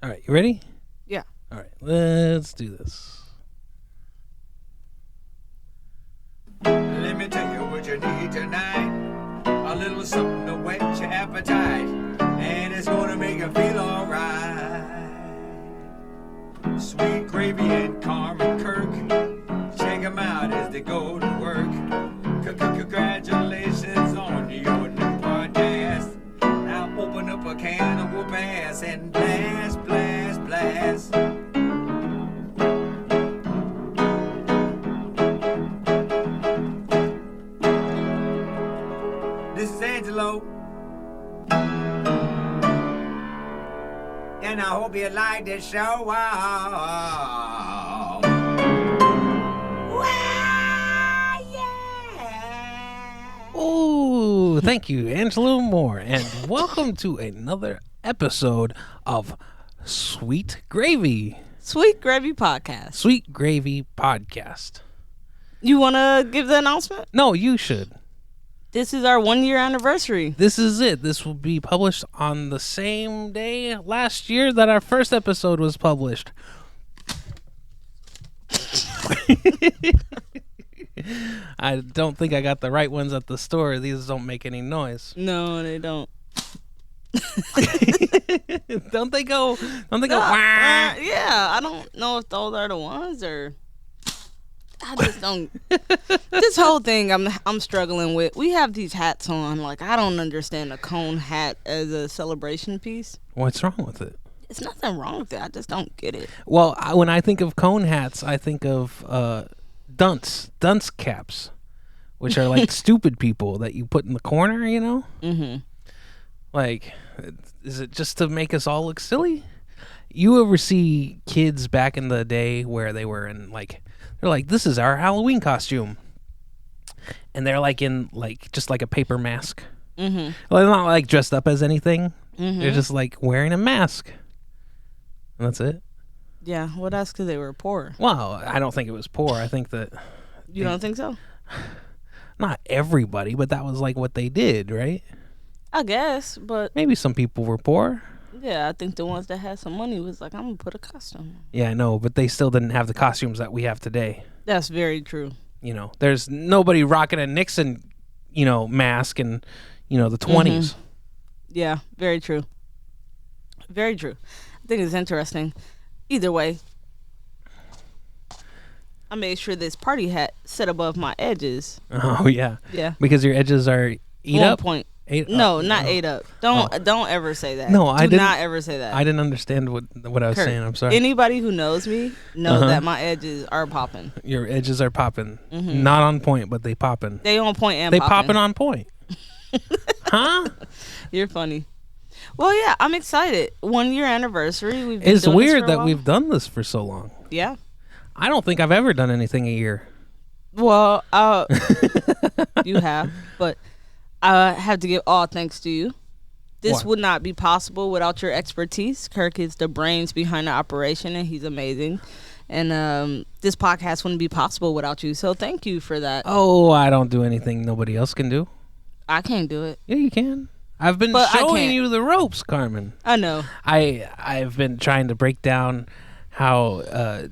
All right, you ready? Yeah. All right, let's do this. Let me tell you what you need tonight. A little something to whet your appetite, and it's gonna make you feel alright. Sweet Gravy and Carmen Kirk, check them out as they go to work. Congratulations on your new podcast. Now open up a can of whoop ass and blast, blast, blast. This is Angelo. And I hope you like this show. Wow. Wow, yeah. Ooh, thank you, Angelo Moore, and welcome to another episode of Sweet Gravy. Sweet Gravy Podcast. Sweet Gravy Podcast. You want to give the announcement? No, you should. This is our 1 year anniversary. This is it. This will be published on the same day last year that our first episode was published. I don't think I got the right ones at the store. These don't make any noise. No, they don't. Don't they go? Don't they go? No, Wah? yeah, I don't know if those are the ones or I just don't. This whole thing I'm struggling with. We have these hats on. Like, I don't understand a cone hat as a celebration piece. What's wrong with it? It's nothing wrong with it. I just don't get it. Well, when I think of cone hats, I think of dunce caps, which are like stupid people that you put in the corner, you know? Mm-hmm. Like, is it just to make us all look silly? You ever see kids back in the day where they were in, like, they're like, this is our Halloween costume. And they're like in, like, just like a paper mask. Mm-hmm. Well, they're not like dressed up as anything. Mm-hmm. They're just like wearing a mask. And that's it. Yeah, well, that's because they were poor. Well, I don't think it was poor. I think that You don't think so? not everybody, but that was like what they did, right? I guess, but Maybe some people were poor. yeah, I think the ones that had some money was like, I'm gonna put a costume on. Yeah, I know, but they still didn't have the costumes that we have today. That's very true. You know, there's nobody rocking a Nixon, mask in, the 20s. Yeah, very true. Very true. I think it's interesting. Either way, I made sure this party hat set above my edges. Oh yeah, Yeah. because your edges are eat On up. point. Ate No, up. not Oh. ate up. Don't ever say that. No, Do I didn't- not ever say that. I didn't understand what I was Kurt, saying. I'm sorry. Anybody who knows me know Uh-huh. that my edges are popping. Your edges are popping, Mhm. not on point, but they popping. They on point and They popping. popping on point. Huh? You're funny. Well, yeah, I'm excited. 1 year anniversary. We've been It's doing this weird for a that while. we've done this for so long. Yeah. I don't think I've ever done anything a year. Well, you have, but I have to give all thanks to you. This Why? would not be possible without your expertise. Kirk is the brains behind the operation, and he's amazing. And this podcast wouldn't be possible without you. So thank you for that. Oh, I don't do anything nobody else can do. I can't do it. Yeah, you can. I've been But I showing can't. you the ropes, Carmen. I know. I've been trying to break down how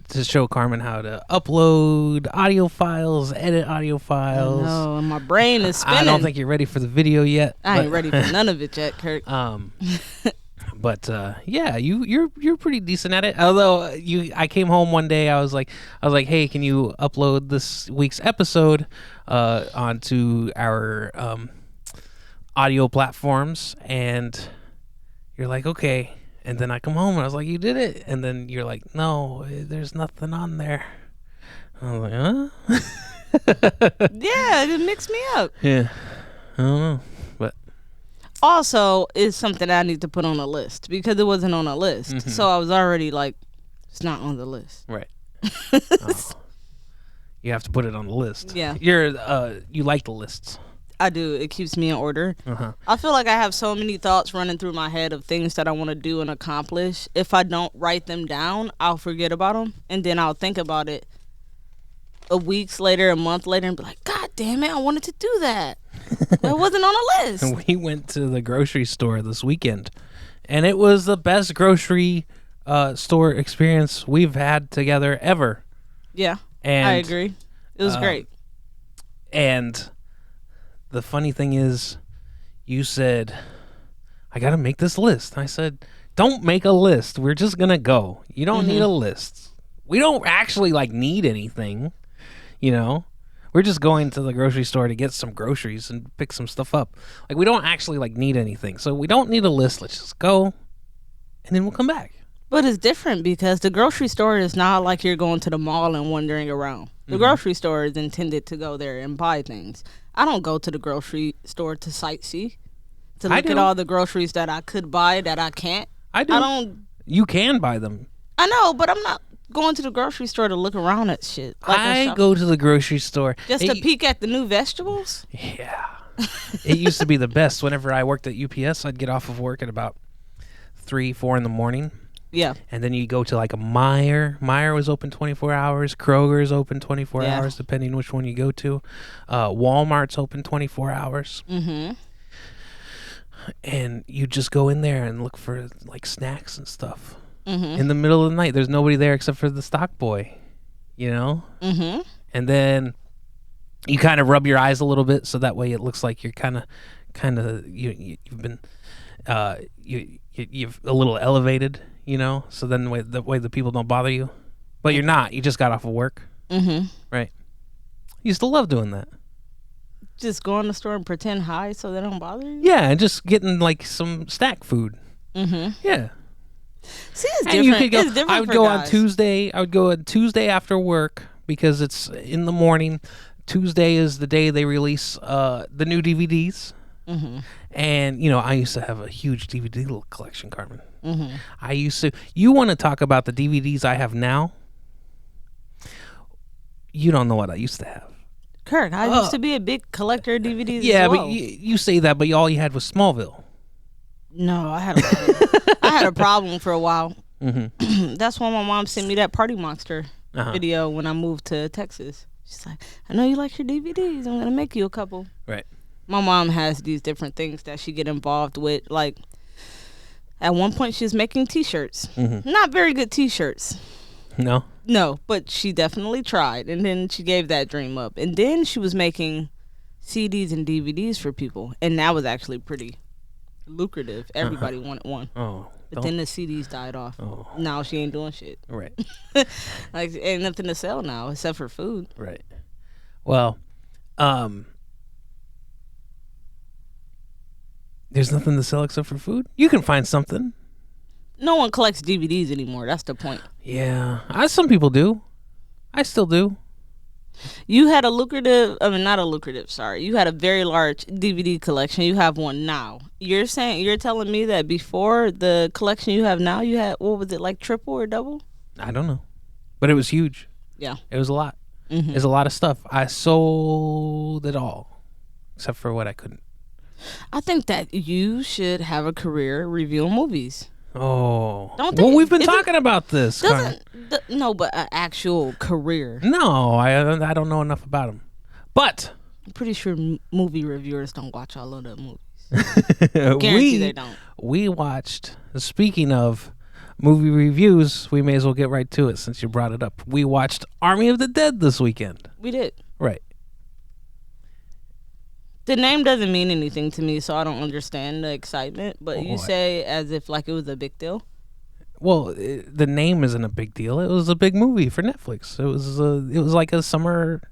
to show Carmen how to upload audio files, edit audio files. No, my brain is spinning. I don't think you're ready for the video yet. I ain't but- ready for none of it yet, Kirk. But yeah, you're pretty decent at it. Although I came home one day, I was like, hey, can you upload this week's episode onto our audio platforms? And you're like, okay. And then I come home and I was like, you did it. And then you're like, no, there's nothing on there. I was like, huh? Yeah, it mixed me up. Yeah, I don't know, but Also, it's something I need to put on a list because it wasn't on a list. Mhm. So I was already like, it's not on the list. right. Oh. You have to put it on the list. Yeah. You like the lists. I do. It keeps me in order. Uh-huh. I feel like I have so many thoughts running through my head of things that I want to do and accomplish. If I don't write them down, I'll forget about them. And then I'll think about it a week later, a month later, and be like, God damn it, I wanted to do that. It wasn't on a list. We went to the grocery store this weekend, and it was the best grocery store experience we've had together ever. Yeah, And I agree. It was great. And the funny thing is, you said, I got to make this list. I said, don't make a list. We're just going to go. You don't need a list. We don't actually like need anything, you know? We're just going to the grocery store to get some groceries and pick some stuff up. Like, we don't actually like need anything. So we don't need a list. Let's just go and then we'll come back. But it's different because the grocery store is not like you're going to the mall and wandering around. The grocery store is intended to go there and buy things. I don't go to the grocery store to sightsee, to look at all the groceries that I could buy that I can't. I do. I don't. You can buy them. I know, but I'm not going to the grocery store to look around at shit. Like I go to the grocery store. just to peek at the new vegetables. Yeah. It used to be the best. Whenever I worked at UPS, I'd get off of work at about 3, 4 in the morning. Yeah. And then you go to like a Meijer. Meijer was open 24 hours. Kroger's open 24 hours, depending which one you go to. Walmart's open 24 hours. Mm-hmm. And you just go in there and look for like snacks and stuff. Mm-hmm. In the middle of the night, there's nobody there except for the stock boy, you know? Mm-hmm. And then you kind of rub your eyes a little bit so that way it looks like you're kind of you've been you've a little elevated, you know, so then the way the people don't bother you, but you're not, you just got off of work. Right. You used to love doing that. Just go in the store and pretend high so they don't bother you. Yeah, and just getting like some snack food. Yeah. See, it's And different. you could go, It's different I would for go guys. on Tuesday. I would go on Tuesday after work because it's in the morning. Tuesday is the day they release the new DVDs. And, you know, I used to have a huge DVD collection, Carmen. I used to. You want to talk about the DVDs I have now? You don't know what I used to have. Kirk, I used to be a big collector of DVDs. Yeah, as well. but you say that, but all you had was Smallville. No, I had a problem. I had a problem for a while. That's why my mom sent me that Party Monster video when I moved to Texas. She's like, I know you like your DVDs. I'm going to make you a couple. Right. My mom has these different things that she get involved with. Like, at one point, she was making T-shirts. Not very good T-shirts. No? No, but she definitely tried. And then she gave that dream up. And then she was making CDs and DVDs for people. And that was actually pretty lucrative. Everybody wanted one. Oh. But then the CDs died off. Oh. Now she ain't doing shit. Right. Like, ain't nothing to sell now except for food. Right. Well, there's nothing to sell except for food. You can find something. No one collects DVDs anymore. That's the point. Yeah. Some people do. I still do. You had a lucrative, not a lucrative, sorry. You had a very large DVD collection. You have one now. You're telling me that before the collection you have now, you had, what was it, like triple or double? I don't know. But it was huge. Yeah. It was a lot. It's a lot of stuff. I sold it all, except for what I couldn't. I think that you should have a career reviewing movies. Oh. Don't Well, they- we've been isn't- talking about this. Carmen. No, but an actual career. No, I don't know enough about them. But I'm pretty sure movie reviewers don't watch all of the movies. Guarantee they don't. we watched, speaking of movie reviews, we may as well get right to it since you brought it up. We watched Army of the Dead this weekend. We did. Right. The name doesn't mean anything to me, so I don't understand the excitement. But you Oh, say as if like it was a big deal. Well, the name isn't a big deal. It was a big movie for Netflix. It was like a summer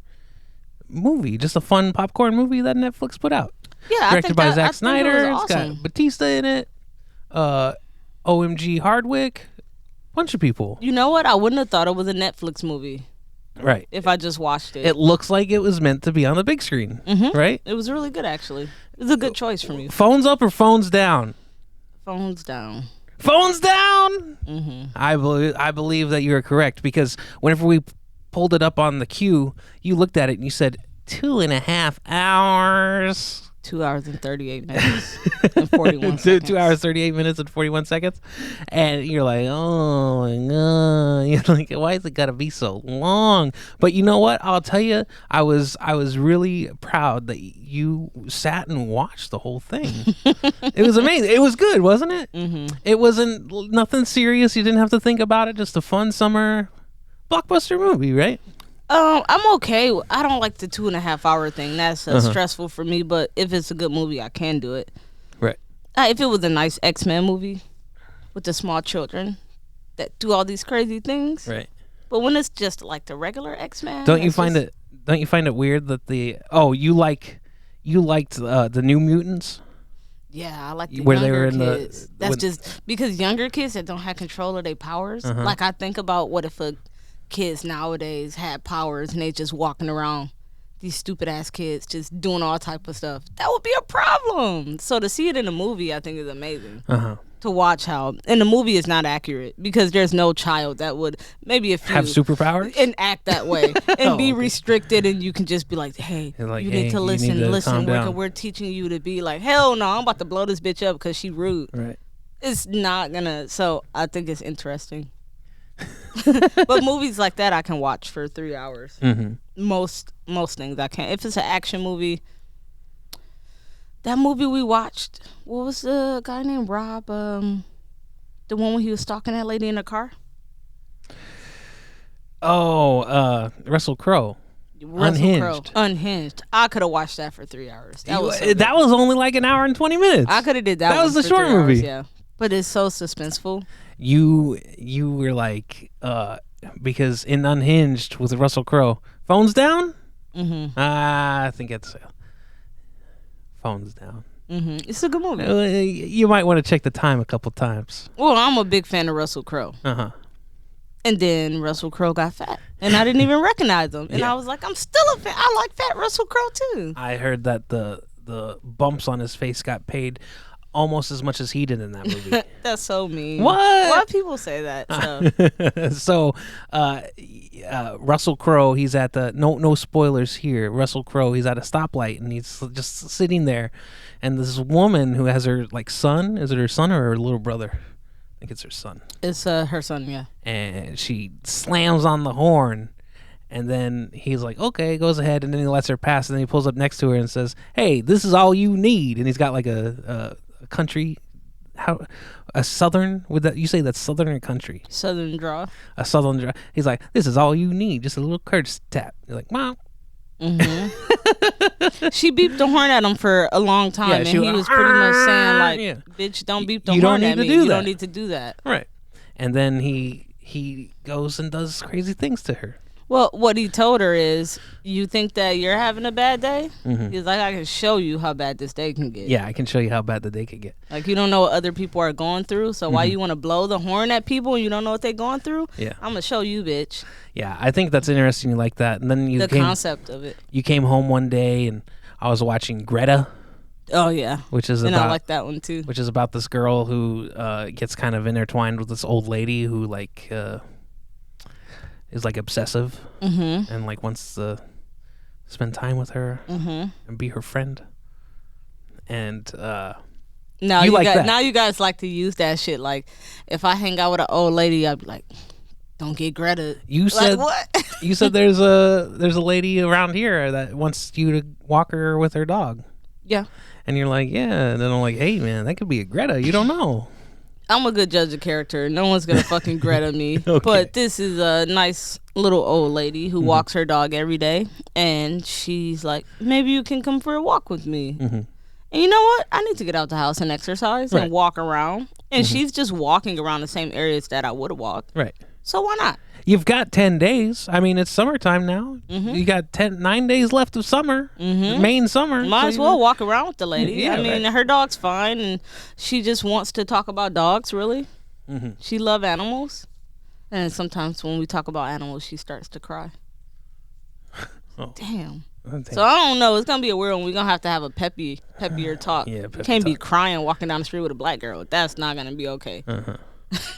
movie, just a fun popcorn movie that Netflix put out. Yeah, Directed by Zack I think it Snyder. was It's awesome. got Batista in it. OMG Hardwick. Bunch of people. You know what? I wouldn't have thought it was a Netflix movie Right. if I just watched it. It looks like it was meant to be on the big screen. Right? It was really good, actually. It was a good choice from you. Phones up or phones down? Phones down. Phones down. I believe that you're correct because whenever we pulled it up on the queue, you looked at it and you said 2.5 hours. 2 hours and 38 minutes and 41 two, seconds. 2 hours 38 minutes and 41 seconds, and you're like, oh my god, you're like, why is it gotta be so long? But you know what, I'll tell you, I was really proud that you sat and watched the whole thing. It was amazing. It was good, wasn't it? It wasn't nothing serious. You didn't have to think about it. Just a fun summer blockbuster movie, right? I'm okay. I don't like the 2.5 hour thing. That's stressful for me. But if it's a good movie, I can do it. Right. If it was a nice X-Men movie with the small children that do all these crazy things. Right. But when it's just like the regular X-Men, Don't you find it weird that you liked the New Mutants? Yeah, I like the Where younger they were in kids. That's when- just because younger kids that don't have control of their powers. Like I think about what if kids nowadays had powers and they just walking around, these stupid ass kids just doing all type of stuff. That would be a problem. So to see it in a movie, I think is amazing. To watch how, and the movie is not accurate because there's no child that would, maybe a few, Have superpowers? and act that way and be restricted, and you can just be like, hey, Like, you hey, need to you listen, need to listen. calm down. We're teaching you to be like, hell no, I'm about to blow this bitch up because she rude. Right. It's not gonna. So I think it's interesting. But movies like that I can watch for 3 hours. Most things I can. If it's an action movie, that movie we watched, what was the guy named Rob? The one when he was stalking that lady in the car. Oh, Russell Crowe. Unhinged. Unhinged. I could have watched that for 3 hours. That was so That was only like an hour and 20 minutes. I could have did that. That was one the for short 3 hours, movie. yeah. But it's so suspenseful. You were like, because in Unhinged with Russell Crowe, phones down. I think it's phones down. It's a good movie. You might want to check the time a couple times. Well, I'm a big fan of Russell Crowe. And then Russell Crowe got fat, and I didn't even recognize him. And Yeah. I was like, I'm still a fan. I like fat Russell Crowe too. I heard that the bumps on his face got paid almost as much as he did in that movie. That's so mean. What? Why people say that stuff? So, Russell Crowe, he's at the no spoilers here. Russell Crowe, he's at a stoplight and he's just sitting there, and this woman who has her like son. Is it her son or her little brother? I think it's her son. It's her son, yeah. And she slams on the horn, and then he's like, okay, goes ahead, and then he lets her pass, and then he pulls up next to her and says, hey, this is all you need. And he's got like a country, a southern, would that, you say that's southern or country? Southern draw. A southern draw. He's like, this is all you need, just a little courtesy tap. You're like, Mom. She beeped the horn at him for a long time, Yeah, and she he was pretty much saying like, yeah. bitch, don't beep the You horn don't at need me. to do You that." don't need to do that. Right. And then he goes and does crazy things to her. Well, what he told her is, you think that you're having a bad day? He's like, I can show you how bad this day can get. Yeah, I can show you how bad the day could get. Like, you don't know what other people are going through, so why you want to blow the horn at people and you don't know what they're going through? Yeah. I'm going to show you, bitch. Yeah, I think that's interesting. You like that. And then The concept of it. you came home one day and I was watching Greta, Oh, yeah. which is And about I like that one, too. which is about this girl who gets kind of intertwined with this old lady who like is like obsessive and like wants to spend time with her and be her friend. And Now You you, like guys, that. now you guys like to use that shit. Like, if I hang out with an old lady, I'd be like, don't get Greta. you said Like, what? you said there's a lady around here that wants you to walk her with her dog. Yeah. And you're like, yeah. And then I'm like, hey, man, that could be a Greta. You don't know. I'm a good judge of character. No one's going to fucking Greta me. Okay. But this is a nice little old lady who walks her dog every day. And she's like, maybe you can come for a walk with me. And you know what? I need to get out the house and exercise Right. and walk around. And she's just walking around the same areas that I would have walked. Right. So why not? You've got 10 days. I mean, it's summertime now. You got 9 days left of summer, Main summer. Might So as you well know. walk around with the lady. Yeah, I mean, right. her dog's fine, and she just wants to talk about dogs, really. She love animals. And sometimes when we talk about animals, she starts to cry. Oh. Damn. Damn. So I don't know. It's going to be a weird one. We're going to have a peppier talk. Yeah, You peppy can't be talk. crying walking down the street with a black girl. That's not going to be okay.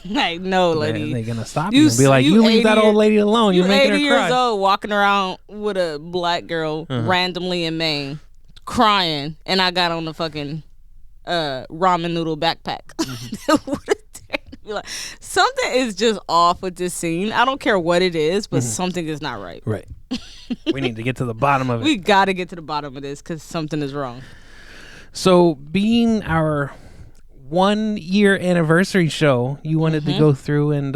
Like, no, lady. They're going to stop You you and be s- like, you you leave that 80 old lady alone. You You're making 80 her cry. years old walking around with a black girl randomly in Maine. crying, and I got on the fucking ramen noodle backpack. Be like, something is just off with this scene. I don't care what it is, but something is not right. Right. We need to get to the bottom of it. We got to get to the bottom of this because something is wrong. So, being our 1 year anniversary show, you wanted to go through and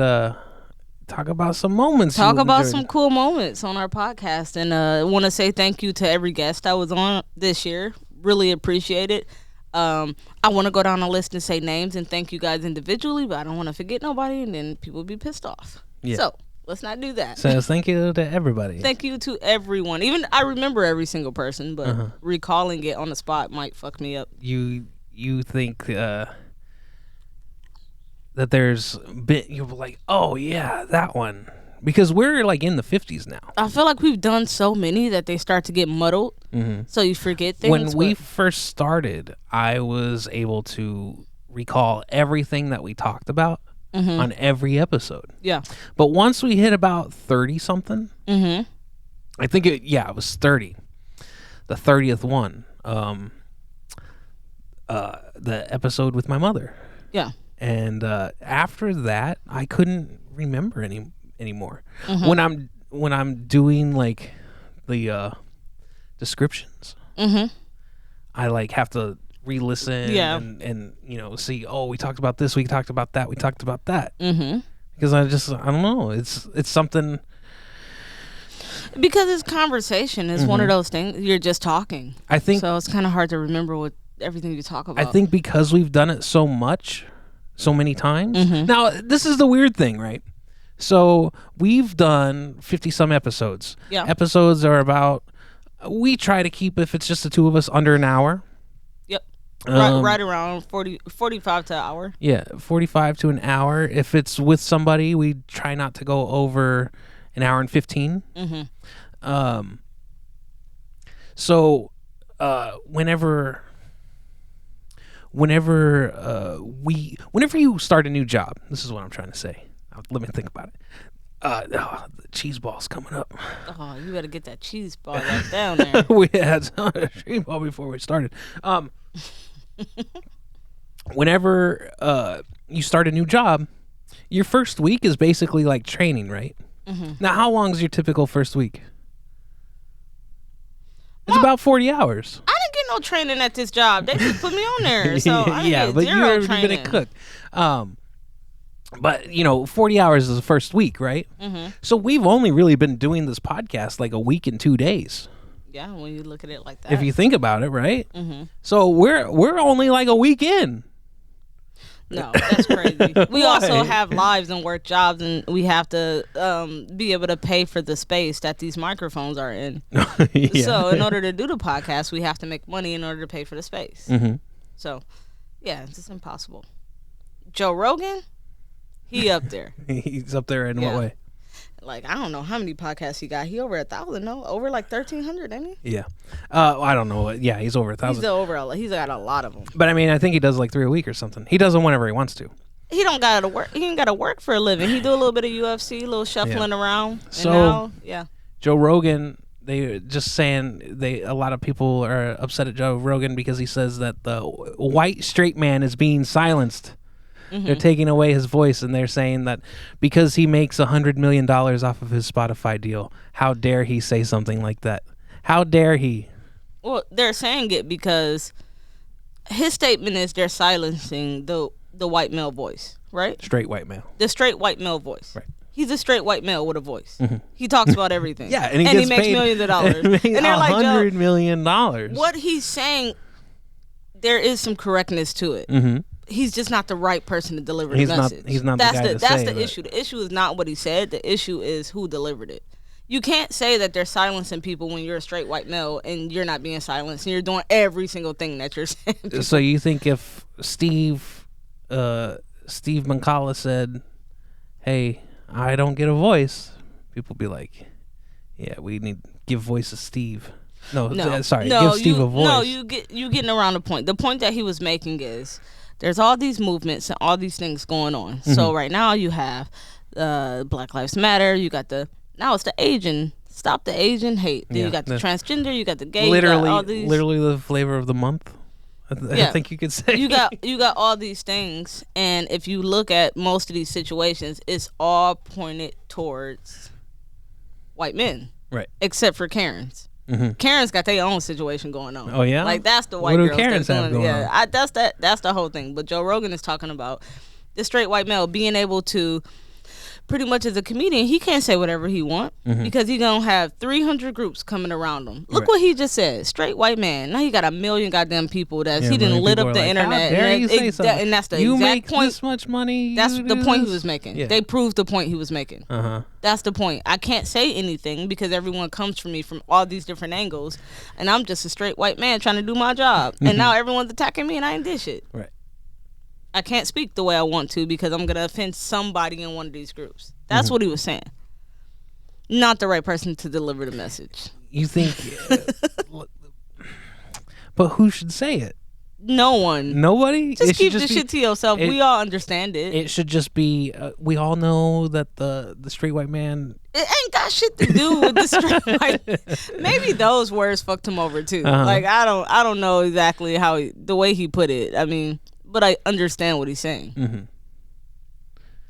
talk about some moments. Talk about enjoyed. some cool moments on our podcast. And I want to say thank you to every guest that was on this year. Really appreciate it. I want to go down the list and say names and thank you guys individually, but I don't want to forget nobody, and then people be pissed off. Yeah. So let's not do that. So thank you to everybody. Thank you to everyone. Even I remember every single person, but recalling it on the spot might fuck me up. You think that there's bit you're like, oh yeah, that one, because we're like in the 50s now. I feel like we've done so many that they start to get muddled, so you forget things. When we first started, I was able to recall everything that we talked about on every episode. Yeah. But once we hit about 30 something, I think it was 30, the 30th one, the episode with my mother. Yeah. And after that, I couldn't remember anymore. When I'm doing like the descriptions, I like have to re-listen and see. Oh, we talked about this. We talked about that. We talked about that. Because I don't know. It's something. Because it's conversation. It's one of those things. You're just talking. I think so. It's kind of hard to remember what everything you talk about. I think because we've done it so many times. Now, this is the weird thing, right? So we've done 50 some episodes. Yeah. Episodes are about, we try to keep, if it's just the two of us, under an hour. Yep. Right around 45 to an hour. Yeah, 45 to an hour. If it's with somebody, we try not to go over an hour and 15. So whenever you start a new job, this is what I'm trying to say. Let me think about it. The cheese ball's coming up. Oh, you better get that cheese ball right down there. We had a cheese ball before we started. Whenever you start a new job, your first week is basically like training, right? Now, how long is your typical first week? It's about 40 hours. I didn't get no training at this job. They just put me on there. So I didn't but get you've zero already training. been a cook. But 40 hours is the first week, right? So we've only really been doing this podcast like a week and 2 days. Yeah, when you look at it like that. If you think about it, right? So we're only like a week in. No, that's crazy. We also have lives and work jobs, and we have to be able to pay for the space that these microphones are in. Yeah. So in order to do the podcast, we have to make money in order to pay for the space. So, yeah, it's just impossible. Joe Rogan, he up there. He's up there in what way? Like, I don't know how many podcasts he got. He over 1,000, no? Over like 1,300, ain't he? Yeah. I don't know. Yeah, he's over 1,000. He's got a lot of them. But I mean, I think he does like 3 a week or something. He does them whenever he wants to. He don't got to work. He ain't got to work for a living. He do a little bit of UFC, a little shuffling around. So, and now, Joe Rogan, they just saying a lot of people are upset at Joe Rogan because he says that the white straight man is being silenced. They're taking away his voice, and they're saying that because he makes $100 million off of his Spotify deal, how dare he say something like that? How dare he? Well, they're saying it because his statement is they're silencing the white male voice, right? Straight white male. The straight white male voice. Right. He's a straight white male with a voice. He talks about everything. Yeah, and he makes paid millions of dollars. And they're like, $100 million. What he's saying, there is some correctness to it. He's just not the right person to deliver the message. He's not that's the guy to That's say the that. issue. The issue is not what he said. The issue is who delivered it. You can't say that they're silencing people when you're a straight white male and you're not being silenced and you're doing every single thing that you're saying. So you think if Steve Mancala said, "Hey, I don't get a voice," people be like, "Yeah, we need to give voice to Steve." No, give Steve a voice. No, you getting around the point. The point that he was making is there's all these movements and all these things going on. So right now you have Black Lives Matter. You got now it's the Asian Stop the Asian hate. Then Yeah, you got the the- transgender, you got the gay, you got all these. literally the flavor of the month. I Yeah. think you could say. you got all these things, and if you look at most of these situations, it's all pointed towards white men, right. except for Karens. Mhm. Karens got their own situation going on. Oh, yeah? like that's the white What do girls Karens that's have doing- going yeah, on? that's the whole thing. But Joe Rogan is talking about the straight white male being able to, pretty much as a comedian, he can't say whatever he want because he gonna have 300 groups coming around him. Look Right. what he just said. Straight white man. Now he got 1 million goddamn people that Yeah, he didn't million lit people up are the like, internet. How dare you say something? And that's the you exact make point. this much money. That's you the do point he this? was making. Yeah. They proved the point he was making. Uh-huh. That's the point. I can't say anything because everyone comes from me from all these different angles, and I'm just a straight white man trying to do my job. And now everyone's attacking me, and I ain't did shit. Right. I can't speak the way I want to because I'm gonna offend somebody in one of these groups. That's what he was saying. Not the right person to deliver the message. You think but who should say it? No one. Nobody? Just It should keep the be- shit to yourself. it- We all understand it. It should just be we all know that the straight white man It ain't got shit to do with the straight white. Maybe those words fucked him over too. Uh-huh. Like I don't know exactly how the way he put it. I mean, but I understand what he's saying. Mhm.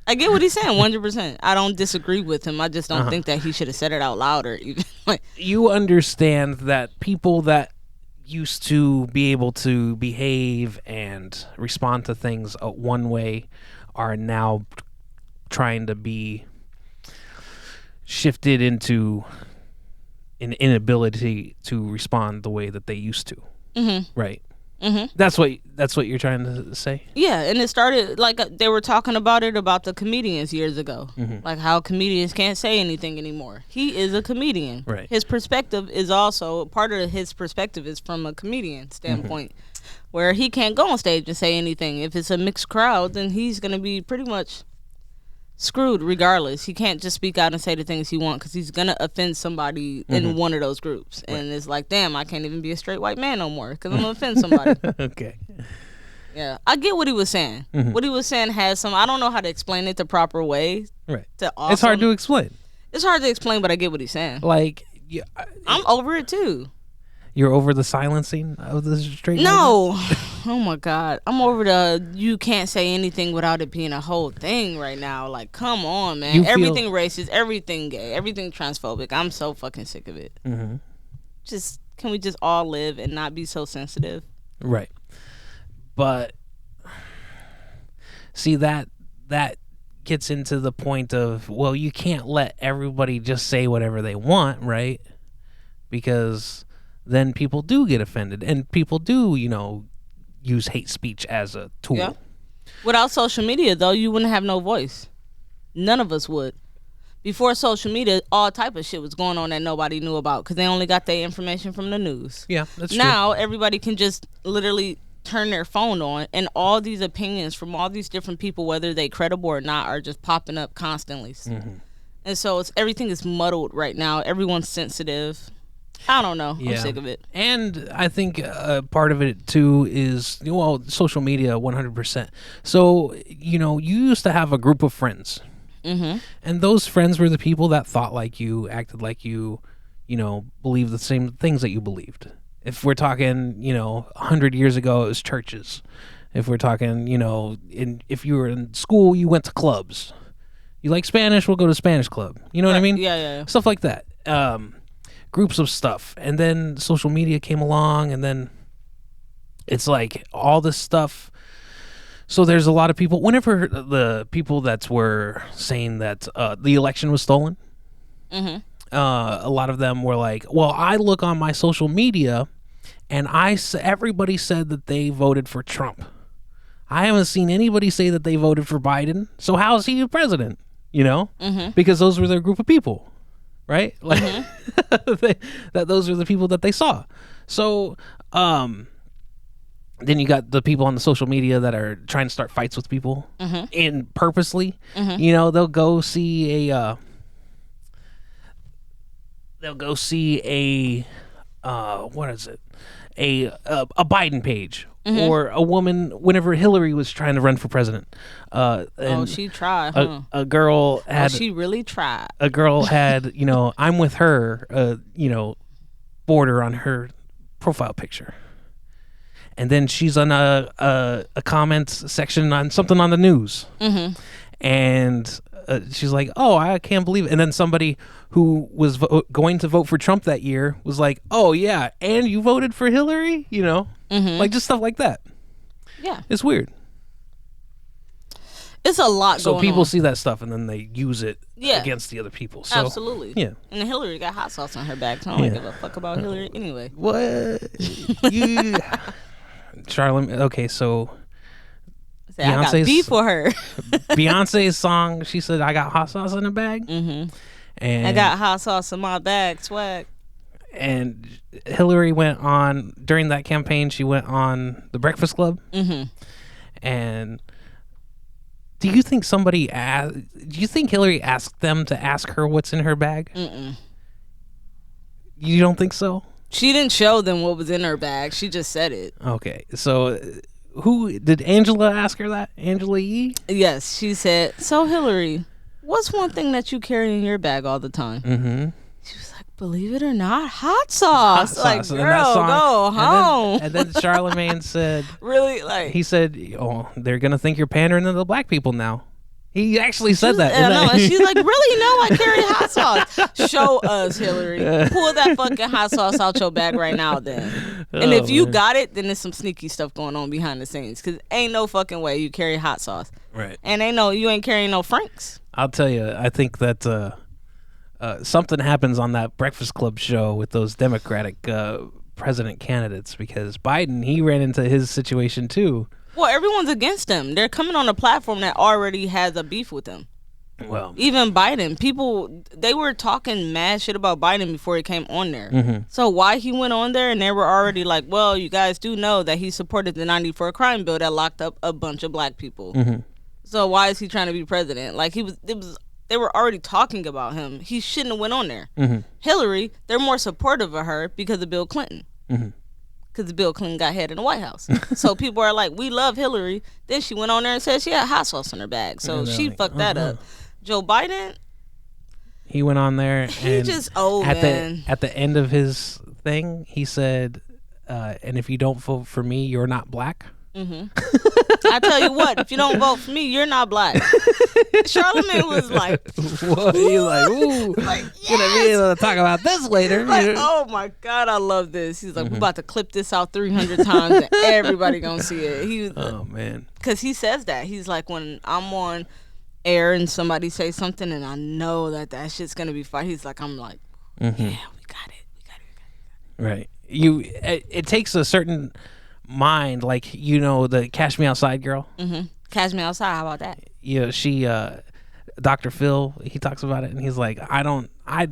I get what he's saying 100%. I don't disagree with him. I just don't Uh-huh. think that he should have said it out loud or even like. you understand that people that used to be able to behave and respond to things one way are now trying to be shifted into an inability to respond the way that they used to. Right. That's what you're trying to say. Yeah, and it started like they were talking about it about the comedians years ago, like how comedians can't say anything anymore. He is a comedian. Right. His perspective is also part of his perspective is from a comedian standpoint, where he can't go on stage and say anything. If it's a mixed crowd, then he's gonna be pretty much screwed regardless. He can't just speak out and say the things he wants because he's gonna offend somebody in one of those groups. And it's like, damn, I can't even be a straight white man no more because I'm gonna offend somebody. Okay. Yeah, I get what he was saying. What he was saying has some. I don't know how to explain it the proper way. Right. To It's hard to awesome- explain. It's hard to explain, but I get what he's saying. Like I'm over it too. you're over the silencing of the straight white man? No, oh my god, I'm over the. You can't say anything without it being a whole thing right now. Like, come on, man. You feel- Everything racist, everything gay, everything transphobic. I'm so fucking sick of it. Mhm. Just can we just all live and not be so sensitive? Right. But see that gets into the point of, well, you can't let everybody just say whatever they want, right? Because then people do get offended and people do, use hate speech as a tool. Yeah. Without social media, though, you wouldn't have no voice. None of us would. Before social media, all type of shit was going on that nobody knew about because they only got their information from the news. Yeah, that's Now everybody can just literally turn their phone on, and all these opinions from all these different people, whether they credible or not, are just popping up constantly. And so everything is muddled right now. Everyone's sensitive. I don't know. I'm sick of it. And I think part of it too is, social media 100%. So, you used to have a group of friends. Mm-hmm. And those friends were the people that thought like you, acted like you, believed the same things that you believed. If we're talking, 100 years ago, it was churches. If we're talking, if you were in school, you went to clubs. You like Spanish, we'll go to Spanish club. You know what I mean? Yeah. Stuff like that. Groups of stuff. And then social media came along, and then it's like all this stuff. So there's a lot of people, whenever the people that were saying that the election was stolen, a lot of them were like, well, I look on my social media and everybody said that they voted for Trump. I haven't seen anybody say that they voted for Biden. So how is he the president? Because those were their group of people, right? Like that those are the people that they saw. So, then you got the people on the social media that are trying to start fights with people and purposely, they'll go see a what is it? A Biden page or a woman whenever Hillary was trying to run for president. And she tried, huh? a girl had she really tried. a girl had I'm with her border on her profile picture. And then she's on a comments section on something on the news. And she's like, oh, I can't believe it. And then somebody who was going to vote for Trump that year was like, oh, yeah, and you voted for Hillary? Like just stuff like that. Yeah. It's weird. It's a lot So going people on. see that stuff and then they use it Yeah. against the other people. So, Absolutely. Yeah. And Hillary got hot sauce on her back, so I don't give a fuck about Hillary anyway. What? You... Charlamagne. Okay, so I got Beyonce's- beef for her. Beyonce's song, she said, I got hot sauce in the bag. And I got hot sauce in my bag, swag. And Hillary went on during that campaign. She went on The Breakfast Club. And do you think do you think Hillary asked them to ask her what's in her bag? You don't think so? She didn't show them what was in her bag. She just said it. Okay, so who did Angela ask her that? Angela Yee? Yes, she said, so Hillary, what's one thing that you carry in your bag all the time? She was like, believe it or not, hot sauce. Like, And that girl, song- go home. And then Charlamagne said, Really, like, he said, oh, they're going to think you're pandering to the black people now. He actually said that. I know. And she's like, really? No, I carry hot sauce. Show us, Hillary. Pull that fucking hot sauce out your bag right now, then. And if you got it, then there's some sneaky stuff going on behind the scenes. Because ain't no fucking way you carry hot sauce. Right. And you ain't carrying no Franks. I'll tell you, I think that something happens on that Breakfast Club show with those Democratic president candidates, because Biden, he ran into his situation too. Well, everyone's against him. They're coming on a platform that already has a beef with him. Well, Even Biden, people, they were talking mad shit about Biden before he came on there. So why he went on there, and they were already like, well, you guys do know that he supported the 94 crime bill that locked up a bunch of black people. So why is he trying to be president? Like, they were already talking about him. He shouldn't have went on there. Hillary, they're more supportive of her because of Bill Clinton. Because Bill Clinton got head in the White House. So people are like, we love Hillary. Then she went on there and said she had hot sauce in her bag. So she fucked that up. Joe Biden, he went on there and just old, man. At the end of his thing, he said, and if you don't vote for me, you're not black. I tell you what, if you don't vote for me, you're not black. Charlamagne was like, What? He's like, ooh, like, gonna be able to talk about this later. like, oh my God, I love this. He's like, we're about to clip this out 300 times and everybody gonna see it. He was, Oh man. because he says that. He's like, when I'm on air and somebody says something and I know that shit's gonna be fine, he's like, I'm like, yeah, we got it. Right. It takes a certain mind, like, the Cash Me Outside girl. Catch me outside, how about that? She Dr. Phil, he talks about it and he's like,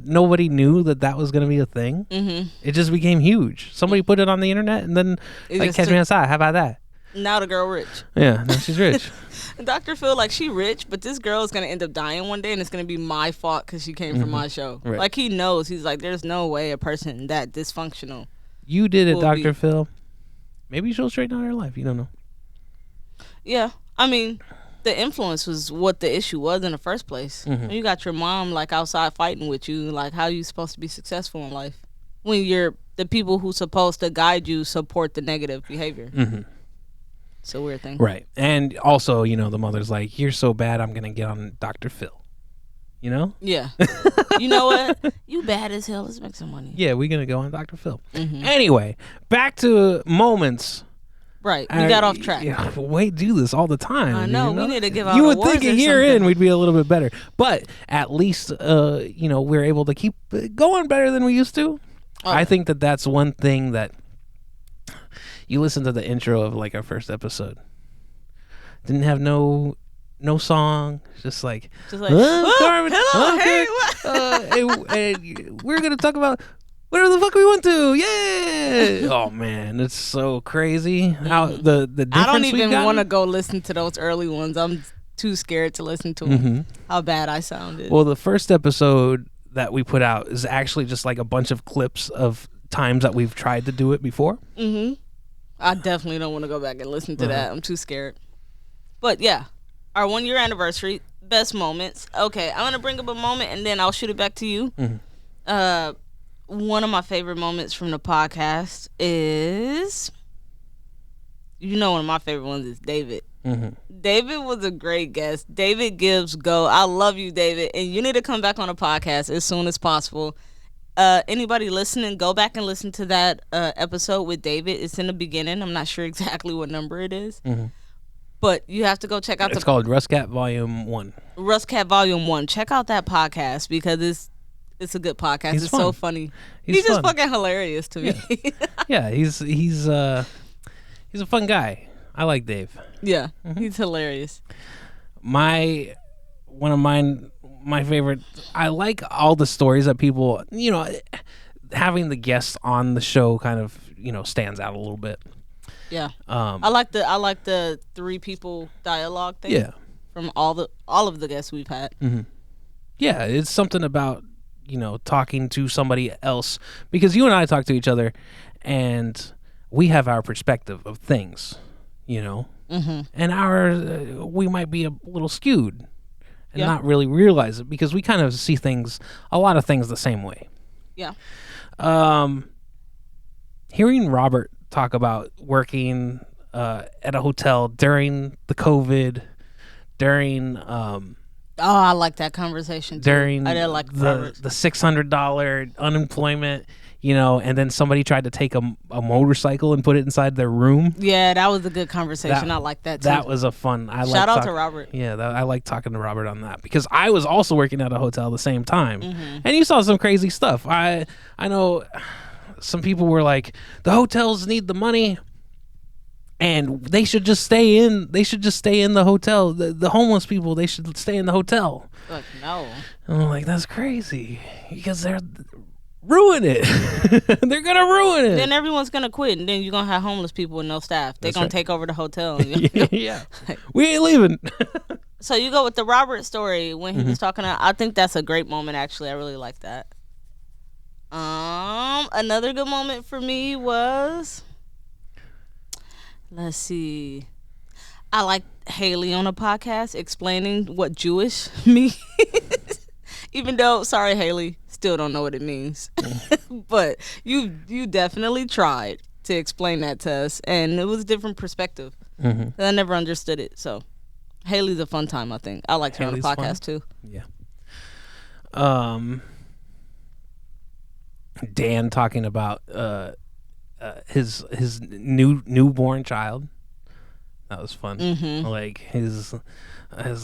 nobody knew that was gonna be a thing. It just became huge. Somebody put it on the internet and then like, Catch Me Outside, how about that? Now the girl rich. Yeah, now she's rich. Dr. Phil, like, she rich, but this girl is going to end up dying one day, and it's going to be my fault because she came from my show. Right. Like, he knows. He's like, there's no way a person that dysfunctional. You did it, Will Dr. be. Phil. Maybe she'll straighten out her life. You don't know. Yeah. I mean, the influence was what the issue was in the first place. When you got your mom, like, outside fighting with you, like, how are you supposed to be successful in life? When the people who's supposed to guide you support the negative behavior. It's a weird thing. Right. And also, the mother's like, you're so bad, I'm going to get on Dr. Phil. You know? Yeah. You know what? You bad as hell. Let's make some money. Yeah, we're going to go on Dr. Phil. Anyway, back to moments. Right. We got off track. Yeah, we do this all the time. I know. We need to give out You would awards think a or year in something. we'd be a little bit better. But at least, we're able to keep going better than we used to. Oh. I think that's one thing that you listen to the intro of like our first episode. Didn't have no song, just like oh, Carmen, hello, okay, hey, and we're gonna talk about whatever the fuck we want to. Yeah. Oh man, it's so crazy how the difference. I don't we've even gotten. want to go listen to those early ones. I'm too scared to listen to them. How bad I sounded. Well, the first episode that we put out is actually just like a bunch of clips of times that we've tried to do it before. I definitely don't want to go back and listen to that. I'm too scared. But yeah, our 1 year anniversary, best moments. Okay, I'm gonna bring up a moment and then I'll shoot it back to you. One of my favorite moments from the podcast is, one of my favorite ones is David. David was a great guest. David Gibbs, go. I love you, David, and you need to come back on the podcast as soon as possible. Anybody listening, go back and listen to that episode with David. It's in the beginning. I'm not sure exactly what number it is, but you have to go check out. It's called Rustcat Volume 1. Rustcat Volume 1. Check out that podcast because it's a good podcast. It's fun. So funny. He's just fun. fucking hilarious to me. Yeah, he's a fun guy. I like Dave. Yeah, he's hilarious. My favorite. I like all the stories that people, having the guests on the show kind of, stands out a little bit. Yeah. I like the 3 people dialogue thing. Yeah. From all of the guests we've had. Yeah, it's something about, talking to somebody else, because you and I talk to each other and we have our perspective of things, and we might be a little skewed and not really realize it because we kind of see a lot of things the same way. Yeah. Hearing Robert talk about working at a hotel during the COVID, during I like that conversation too. during I did like the $600 unemployment, and then somebody tried to take a motorcycle and put it inside their room. Yeah, that was a good conversation. I like that too. That was a fun. Shout out to Robert. Yeah, I like talking to Robert on that because I was also working at a hotel at the same time, Mm-hmm. and you saw some crazy stuff. I know some people were like, the hotels need the money, and they should just stay in. They should just stay in the hotel. The homeless people, they should stay in the hotel. Like, no. And I'm like, that's crazy because they're ruin it. They're gonna ruin it. Then everyone's gonna quit, and then you're gonna have homeless people with no staff. They're gonna take over the hotel. Yeah, we ain't leaving. So you go with the Robert story when he was talking. I think that's a great moment. Actually, I really like that. Another good moment for me was, let's see, I like Haley on a podcast explaining what Jewish means. Even though, sorry Haley, still don't know what it means. But you definitely tried to explain that to us, and it was a different perspective. I never understood it. So Haley's a fun time, I think. I like her on the podcast too. Yeah. Dan talking about his newborn child. That was fun. Like his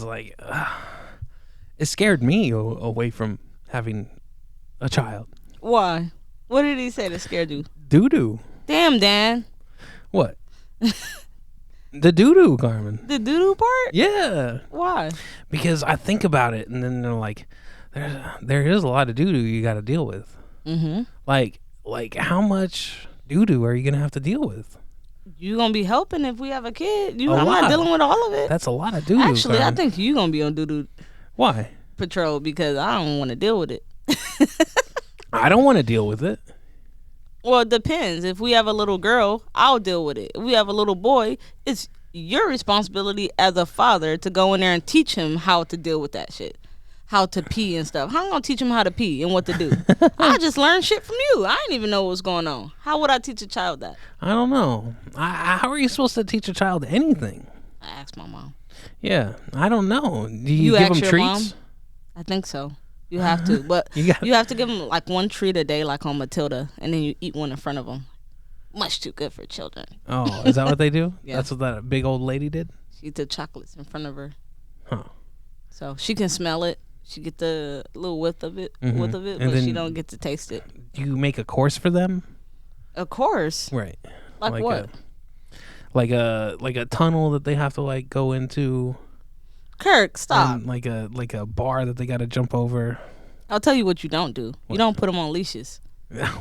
like it scared me away from having a child. Why? What did he say that scared you? Doo-doo. Damn, Dan. What? The doo-doo, Carmen. The doo-doo part? Yeah. Why? Because I think about it, and then they're like, there is a lot of doo-doo you got to deal with. Like how much doo-doo are you gonna have to deal with? You gonna be helping if we have a kid. I'm lot. not dealing with all of it. That's a lot of doo-doo. Actually, I Carmen. think you gonna be on doo-doo Why? patrol because I don't want to deal with it. I don't want to deal with it. Well, it depends. If we have a little girl, I'll deal with it. If we have a little boy, it's your responsibility as a father to go in there and teach him how to deal with that shit. How to pee and stuff. How am I gonna teach him how to pee and what to do? I just learned shit from you. I didn't even know what was going on. How would I teach a child that? I don't know. How are you supposed to teach a child anything? I asked my mom. Yeah, I don't know. Do You give ask them your treats? mom? I think so. You have to, but You got- you have to give them like one treat a day, like on Matilda, and then you eat one in front of them. Much too good for children. Oh, is that what they do? Yeah. That's what that big old lady did? She eat the chocolates in front of her, Huh. so she can smell it. She get the little whiff of it, And but she then- don't get to taste it. Do you make a course for them? Of course. Right. Like what? Like a tunnel that they have to like go into. Kirk, stop. And like a bar that they got to jump over. I'll tell you what you don't do. You don't put them on leashes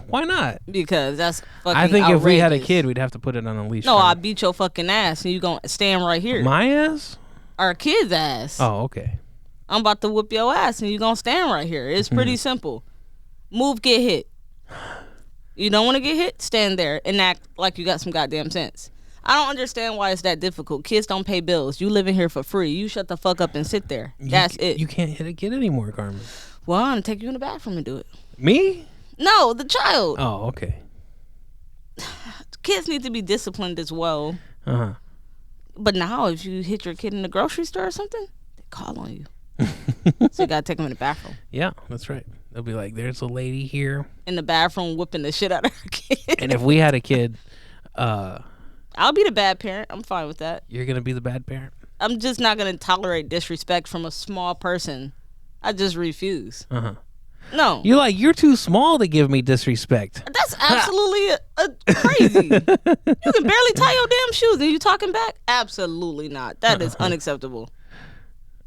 Why not? because that's fucking I think if we had a outrageous. kid, we'd have to put it on a leash. No, for I him. beat your fucking ass and you gonna stand right here. My ass? Our kid's ass. Oh, okay. I'm about to whoop your ass and you gonna stand right here. It's pretty simple. Move, get hit. You don't want to get hit? Stand there and act like you got some goddamn sense. I don't understand why it's that difficult. Kids don't pay bills. You live in here for free. You shut the fuck up and sit there. That's it. You can't hit a kid anymore, Carmen. Well, I'm going to take you in the bathroom and do it. Me? No, the child. Oh, okay. Kids need to be disciplined as well. Uh-huh. But now if you hit your kid in the grocery store or something, they call on you. So you got to take them in the bathroom. Yeah, that's right. They'll be like, there's a lady here. In the bathroom whipping the shit out of her kid. And if we had a kid, I'll be the bad parent. I'm fine with that. you're going to be the bad parent? I'm just not going to tolerate disrespect from a small person. I just refuse. Uh-huh. No. You're too small to give me disrespect. That's absolutely crazy. You can barely tie your damn shoes and you talking back? Absolutely not. That is unacceptable.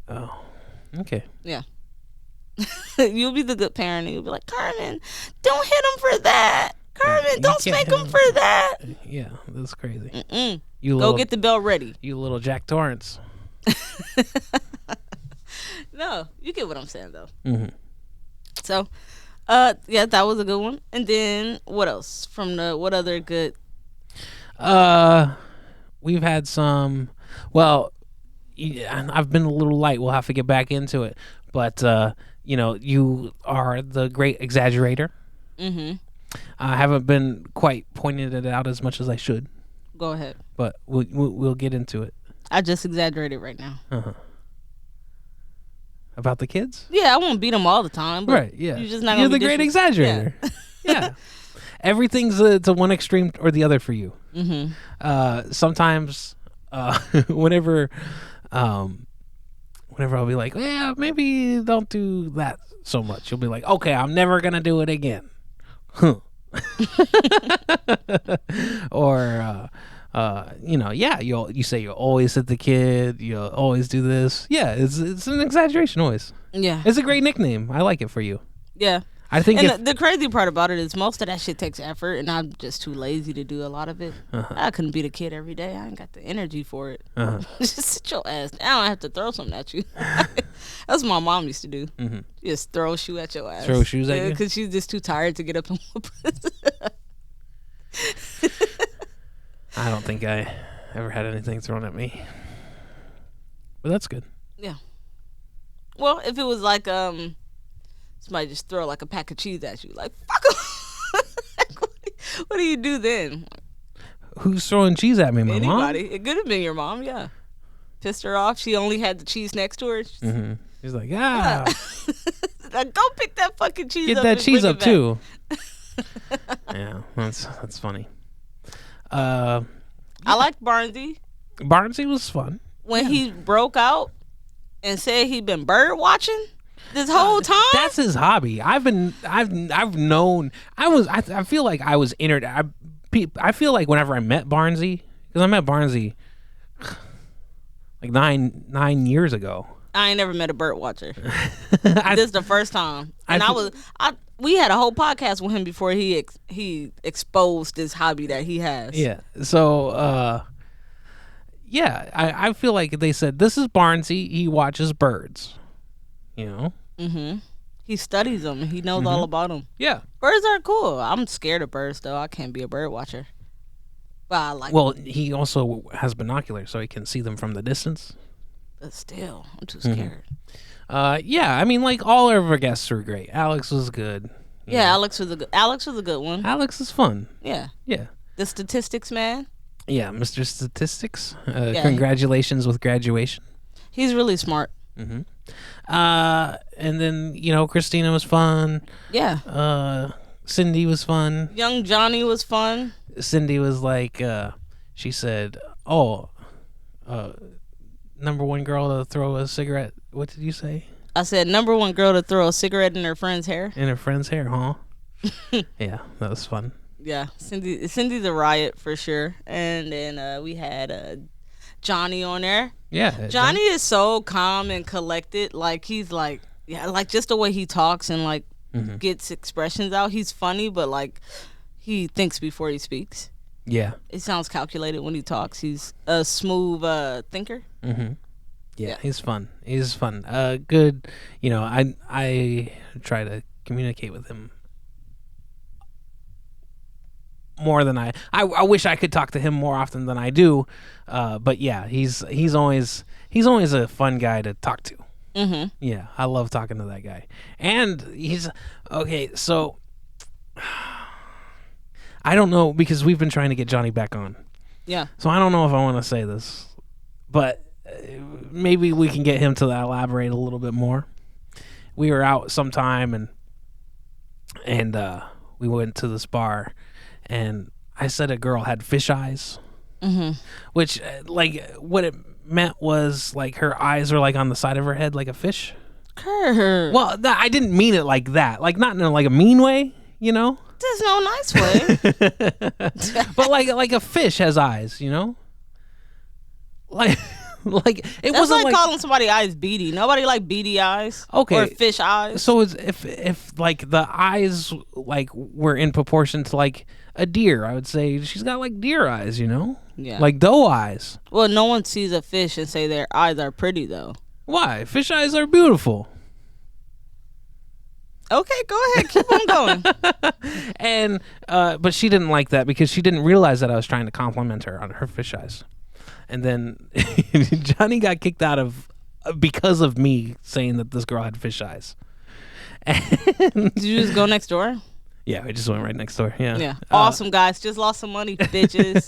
Oh, okay. Yeah. You'll be the good parent and you'll be like, Carmen, don't hit him for that. Carmen, don't can't spank hit him him. for that. Yeah, that's crazy. Mm-mm. You Go little, get the bell ready. you little Jack Torrance. No, you get what I'm saying though. Mm-hmm. So, yeah, that was a good one. And then what else from what other good? We've had some. Well, I've been a little light. We'll have to get back into it. But you are the great exaggerator. Mm-hmm. I haven't been quite pointing it out as much as I should, Go ahead. but we'll get into it. I just exaggerated right now. About the kids. Yeah, I won't beat them all the time. But Right, yeah. You're just not. You're gonna the be great exaggerator. Yeah. Everything's to one extreme or the other for you. Mm-hmm. Sometimes, whenever I'll be like, yeah, maybe don't do that so much. You'll be like, okay, I'm never gonna do it again. Or yeah, you say you'll always hit the kid, you'll always do this. Yeah, it's an exaggeration always. Yeah. It's a great nickname. I like it for you. Yeah. I think And the crazy part about it is most of that shit takes effort, and I'm just too lazy to do a lot of it. I couldn't beat a kid every day. I ain't got the energy for it. Just sit your ass down. I have to throw something at you. That's what my mom used to do. Mm-hmm. Just throw a shoe at your ass. Throw shoes at you? Because she's just too tired to get up and whoop us. I don't think I ever had anything thrown at me, but that's good. Yeah. Well, if it was like somebody just throw like a pack of cheese at you, like fuck 'em. What do you do then? Who's throwing cheese at me, my Anybody? mom? It could have been your mom. Yeah. Pissed her off. She only had the cheese next to her. Mm-hmm. He's like, Like, go pick that fucking cheese get up. that and cheese bring up it back. too. Yeah, that's funny. I liked Barnsey Barnsey was fun. when he broke out and said he'd been bird watching this whole time. That's his hobby. I've known. I feel like I was entered. I feel like whenever I met Barnsey, because I met Barnsey like nine years ago. I ain't never met a bird watcher. I- This is the first time, and we had a whole podcast with him before he exposed this hobby that he has. Yeah. So, yeah, I feel like they said, this is Barnsey. He watches birds. You know? Mm-hmm. He studies them. He knows Mm-hmm. all about them. Yeah. Birds are cool. I'm scared of birds, though. I can't be a bird watcher. But I like Well, he also has binoculars, so he can see them from the distance. but still, I'm too Mm-hmm. scared. Yeah, I mean, like, all of our guests were great. Alex was good. Yeah, Alex was a good one. Alex is fun. Yeah. Yeah. The statistics man. Yeah, Mr. Statistics. Yeah. Congratulations with graduation. He's really smart. Mm-hmm. And then, Christina was fun. Yeah. Cindy was fun. Young Johnny was fun. Cindy was like, she said, number one girl to throw a cigarette. What did you say? I said number one girl to throw a cigarette in her friend's hair. In her friend's hair, huh? Yeah, that was fun. Yeah, Cindy's a riot for sure. And then we had Johnny on there. Yeah. Johnny is so calm and collected. Like he's like, yeah, like just the way he talks and like gets expressions out. He's funny, but like he thinks before he speaks. Yeah. It sounds calculated when he talks. He's a smooth thinker. Mm-hmm. Yeah, he's fun. He's fun. Good. I try to communicate with him more than I wish I could talk to him more often than I do. But yeah, he's always a fun guy to talk to. Mm-hmm. Yeah, I love talking to that guy. And he's okay. So I don't know, because we've been trying to get Johnny back on. Yeah. So I don't know if I want to say this, but maybe we can get him to elaborate a little bit more. We were out sometime and we went to this bar, and I said a girl had fish eyes, which like what it meant was like her eyes were like on the side of her head like a fish. Kurt. Well, I didn't mean it like that, like not in like a mean way, you know. There's no nice way. But like a fish has eyes, you know. Like it That's wasn't like like calling somebody eyes beady. Nobody like beady eyes. Okay. Or fish eyes. So it's if like the eyes like were in proportion to like a deer, I would say she's got like deer eyes, you know? Yeah. Like doe eyes. Well, no one sees a fish and say their eyes are pretty though. Why? Fish eyes are beautiful. Okay, go ahead. Keep on going. And but she didn't like that because she didn't realize that I was trying to compliment her on her fish eyes. And then Johnny got kicked out of because of me saying that this girl had fish eyes. Did you just go next door? Yeah, we just went right next door. Yeah. Yeah. Awesome, guys. Just lost some money, bitches.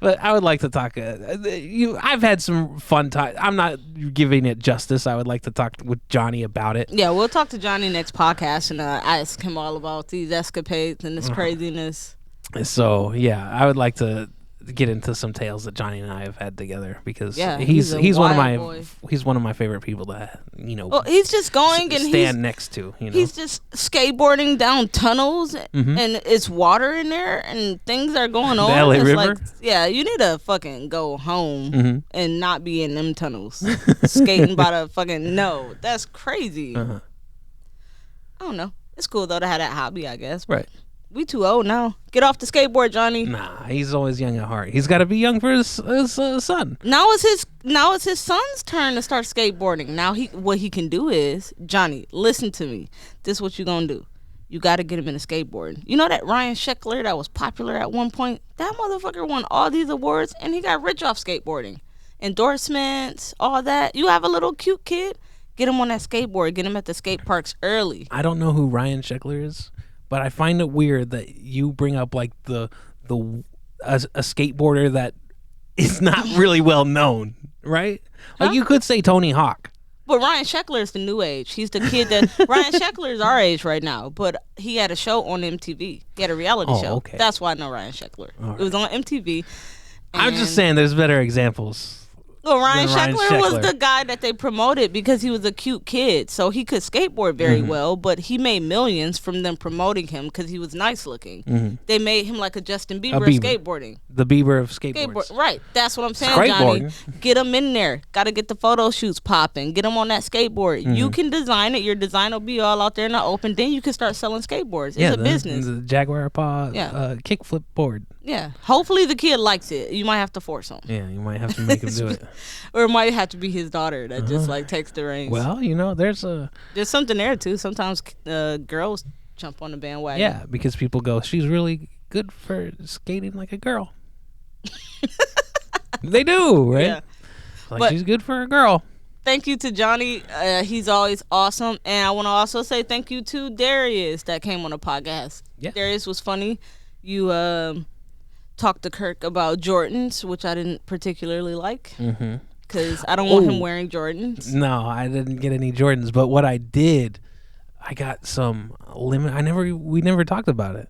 but I would like to talk. I've had some fun time. I'm not giving it justice. I would like to talk with Johnny about it. Yeah, we'll talk to Johnny next podcast and ask him all about these escapades and this craziness. So yeah, I would like to get into some tales that Johnny and I have had together, because Yeah, he's he's a one of wild my boy. he's one of my favorite people to Well, he's just going and stand next to. You know, he's just skateboarding down tunnels and it's water in there and things are going on. LA It's River? like, yeah, you need to fucking go home and not be in them tunnels skating by the fucking that's crazy. I don't know. It's cool though to have that hobby, I guess. right. We too old now. Get off the skateboard, Johnny. Nah, he's always young at heart. He's got to be young for his son. Now it's his son's turn to start skateboarding. Now what he can do is, Johnny, listen to me. This is what you gonna do. You got to get him in a skateboard. You know that Ryan Sheckler that was popular at one point? That motherfucker won all these awards and he got rich off skateboarding. Endorsements, all that. You have a little cute kid, get him on that skateboard. Get him at the skate parks early. I don't know who Ryan Sheckler is, but I find it weird that you bring up like a skateboarder that is not really well known, right? Like you could say Tony Hawk. But Ryan Sheckler is the new age. He's the kid that Ryan Sheckler is our age right now, but he had a show on MTV. He had a reality show. Okay. That's why I know Ryan Sheckler. It was on MTV. I'm just saying there's better examples. Well, Ryan than Ryan Sheckler was Sheckler. the guy that they promoted because he was a cute kid. So he could skateboard very well, but he made millions from them promoting him because he was nice looking. They made him like a Justin Bieber of skateboarding. The Bieber of skateboards. Right. That's what I'm saying, Johnny. Get him in there. Got to get the photo shoots popping. Get him on that skateboard. You can design it. Your design will be all out there in the open. Then you can start selling skateboards. It's a business. The Jaguar Paw kickflip board. Yeah. Hopefully the kid likes it. You might have to force him. Yeah, you might have to make him do it. Or it might have to be his daughter that just like takes the reins. Well, there's something there too. Sometimes girls jump on the bandwagon. yeah, because people go, she's really good for skating like a girl. They do, right? Yeah. Like But- she's good for a girl. Thank you to Johnny. He's always awesome. And I want to also say thank you to Darius that came on the podcast. Yeah. Darius was funny. You talked to Kirk about Jordans, which I didn't particularly like. Because I don't want him wearing Jordans. No, I didn't get any Jordans, but what I did, I got some limit. We never talked about it.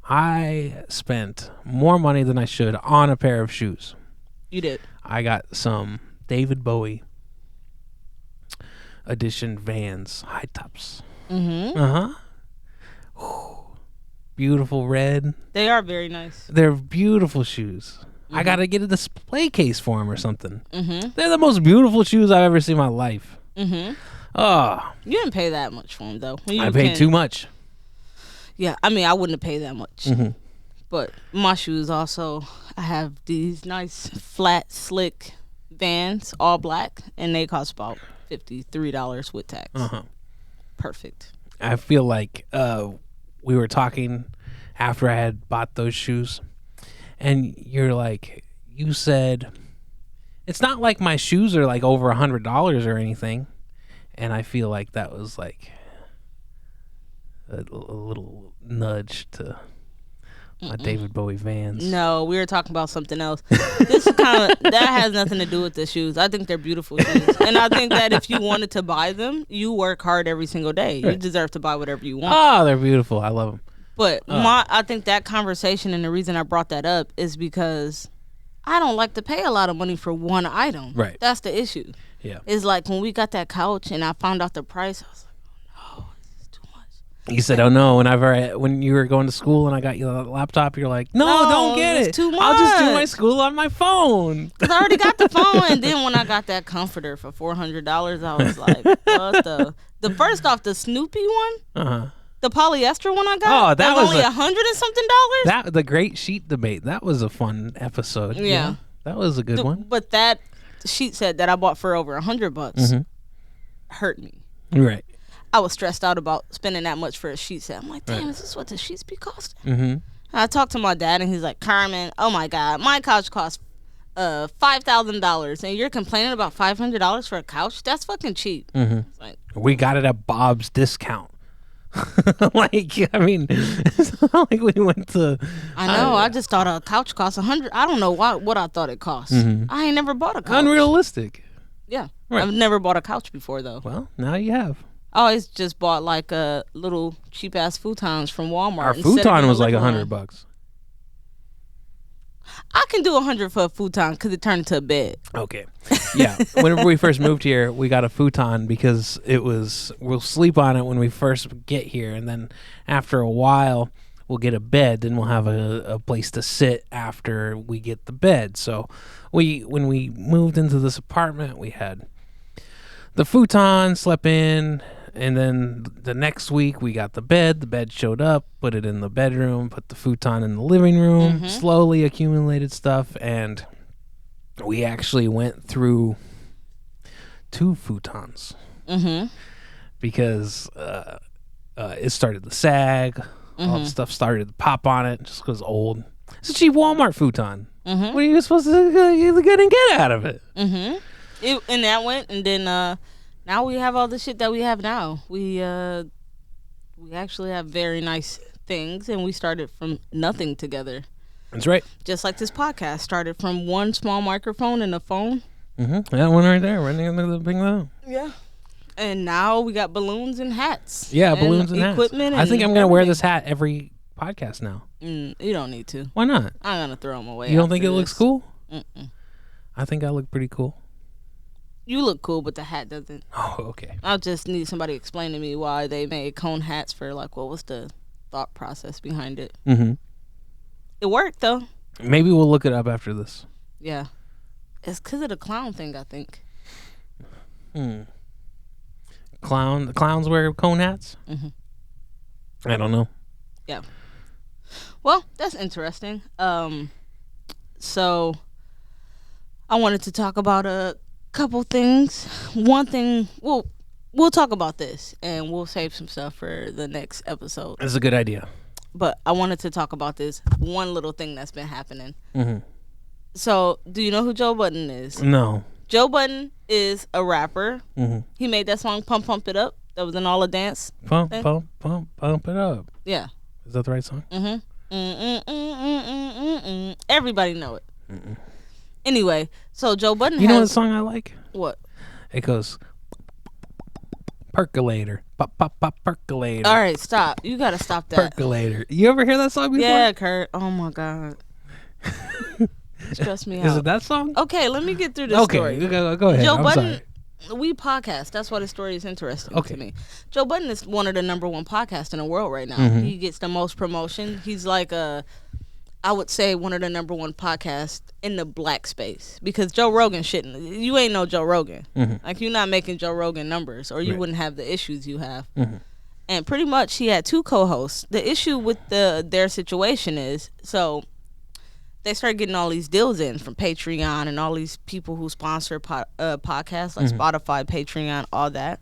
I spent more money than I should on a pair of shoes. You did. I got some David Bowie edition Vans high tops. Beautiful red. They are very nice. They're beautiful shoes. I gotta get a display case for them or something. They're the most beautiful shoes I've ever seen in my life. Oh, You didn't pay that much for them, though. I paid too much. Yeah, I mean, I wouldn't have paid that much. But my shoes also, I have these nice, flat, slick Vans, all black, and they cost about $53 with tax. Perfect. I feel like we were talking after I had bought those shoes, and you're like, you said, it's not like my shoes are like over $100 or anything, and I feel like that was like a little nudge to my David Bowie Vans. No, we were talking about something else. This kind of that has nothing to do with the shoes. I think they're beautiful shoes, and I think that if you wanted to buy them, you work hard every single day. You deserve to buy whatever you want. Oh, they're beautiful. I love them. But I think that conversation, and the reason I brought that up is because I don't like to pay a lot of money for one item. Right. That's the issue. Yeah. It's like when we got that couch and I found out the price, I was like, oh no, this is too much. You said, "Oh no!" When you were going to school and I got you the laptop, you're like, "No, don't get it's it. too I'll just do much." my school on my phone." Cause I already got the phone, and then when I got that comforter for $400, I was like, "What the first off the Snoopy one, the polyester one I got? Oh, that was only a- $100 and something. The great sheet debate. That was a fun episode. Yeah. That was a good one. But that sheet set that I bought for over $100 hurt me. Right. I was stressed out about spending that much for a sheet set. I'm like, damn, is this what the sheets be costing? Mm-hmm. I talked to my dad, and he's like, Carmen, oh my God, my couch costs $5,000, and you're complaining about $500 for a couch? That's fucking cheap. It's like, We got it at Bob's discount. Like, I mean, it's not like we went to. I know. I just thought a couch cost $100. I don't know what I thought it cost. I ain't never bought a couch. Unrealistic. Yeah, Right. I've never bought a couch before though. Well, now you have. I always just bought like a little cheap ass futons from Walmart. Our and set it in futon the was like living room. $100. I can do $100 for a futon because it turned into a bed. Okay. Yeah. Whenever we first moved here, we got a futon because we'll sleep on it when we first get here. And then after a while, we'll get a bed. Then we'll have a place to sit after we get the bed. So when we moved into this apartment, we had the futon, slept in. And then the next week we got the bed. The bed showed up, put it in the bedroom, put the futon in the living room, slowly accumulated stuff. And we actually went through 2 futons because it started to sag. All the stuff started to pop on it just because old. It's a cheap Walmart futon. What are you supposed to get out of it? And that went, and then now we have all the shit that we have now. We actually have very nice things, and we started from nothing together. That's right. Just like this podcast started from one small microphone and a phone. That one right there, right near the big though. Yeah. And now we got balloons and hats. Yeah, balloons and equipment. hats. I think I'm gonna wear this hat every podcast now. You don't need to. Why not? I'm gonna throw them away. You don't think it after looks this. cool? Mm-mm. I think I look pretty cool. You look cool, but the hat doesn't. Oh, okay. I just need somebody to explain to me why they made cone hats for like what was the thought process behind it. It worked though. Maybe we'll look it up after this. Yeah. It's because of the clown thing, I think. Clowns wear cone hats? I don't know. Yeah. Well, that's interesting. So I wanted to talk about a couple things. One thing, we'll talk about this, and we'll save some stuff for the next episode. That's a good idea. But I wanted to talk about this one little thing that's been happening. So, do you know who Joe Budden is? No. Joe Budden is a rapper. He made that song "Pump Pump It Up" that was in all the dance. Pump, thing. pump, pump, pump it up. Yeah. Is that the right song? Everybody know it. Anyway, so Joe Budden You know what has song I like? what? It goes percolator. Pop, pop, pop, percolator. All right, stop. You gotta stop that. Percolator. You ever hear that song before? Yeah, Kurt. Oh my God. Stress me out. Is it that song? Okay, let me get through this Okay, story. go ahead. Joe I'm Budden, sorry. we podcast. That's why the story is interesting Okay. to me. Joe Budden is one of the #1 podcasts in the world right now. He gets the most promotion. He's like I would say one of the #1 podcasts in the black space, because Joe Rogan shouldn't. You ain't no Joe Rogan. Like, you're not making Joe Rogan numbers, or you Right. wouldn't have the issues you have. And pretty much he had 2 co-hosts. The issue with their situation is, so they started getting all these deals in from Patreon and all these people who sponsor podcasts like Spotify, Patreon, all that.